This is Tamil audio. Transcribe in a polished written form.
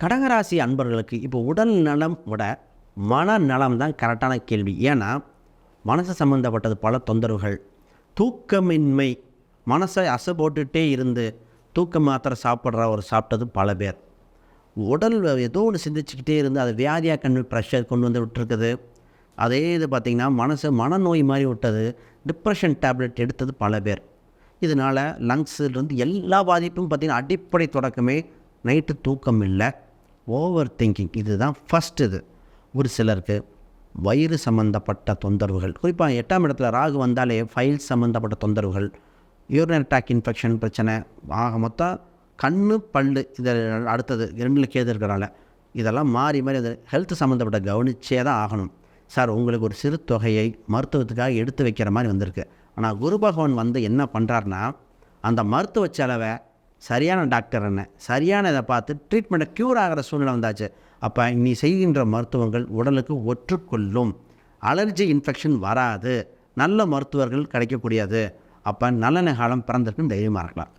கடகராசி அன்பர்களுக்கு இப்போ உடல் நலம் விட மனநலம் தான் கரெக்டான கேள்வி. ஏன்னா மனசு சம்மந்தப்பட்டது பல தொந்தரவுகள், தூக்கமின்மை, மனசை அசை போட்டுகிட்டே இருந்து தூக்க மாத்திரை சாப்பிட்டது பல பேர். உடல் ஏதோ ஒன்று சிந்திச்சுக்கிட்டே இருந்து அது வியாதியாக ப்ரெஷர் கொண்டு வந்து விட்டுருக்குது. அதே இது பார்த்திங்கன்னா மனநோய் மாதிரி விட்டது, டிப்ரெஷன் டேப்லெட் எடுத்தது பல பேர். இதனால் லங்ஸிலிருந்து எல்லா பாதிப்பும் பார்த்திங்கன்னா அடிப்படை தொடக்கமே நைட்டு தூக்கம் இல்லை, ஓவர் திங்கிங். இதுதான் ஃபஸ்ட்டு. இது ஒரு சிலருக்கு வயிறு சம்மந்தப்பட்ட தொந்தரவுகள், குறிப்பாக 8ஆம் இடத்துல ராகு வந்தாலே ஃபைல் சம்மந்தப்பட்ட தொந்தரவுகள், யூரினரி ட்ராக் இன்ஃபெக்ஷன் பிரச்சனை, ஆக மொத்தம் கண்ணு பல்லு இதை அடுத்தது 2ல் கேது இருக்கிறனால இதெல்லாம் மாறி அது ஹெல்த் சம்மந்தப்பட்ட கவனிச்சே தான் ஆகணும். சார் உங்களுக்கு ஒரு சிறு தொகையை மருத்துவத்துக்காக எடுத்து வைக்கிற மாதிரி வந்திருக்கு. ஆனால் குரு பகவான் வந்து என்ன பண்ணுறாருனா, அந்த மருத்துவ செலவை சரியான டாக்டர் சரியான இதை பார்த்து ட்ரீட்மெண்ட்டை க்யூர் ஆகிற சூழ்நிலை வந்தாச்சு. அப்போ நீ செய்கின்ற மருத்துவங்கள் உடலுக்கு ஒற்றுக்கொள்ளும், அலர்ஜி இன்ஃபெக்ஷன் வராது, நல்ல மருத்துவர்கள் கிடைக்கக்கூடியது. அப்போ நல்ல காலம் பிறந்திருக்குன்னு தைரியமாக இருக்கலாம்.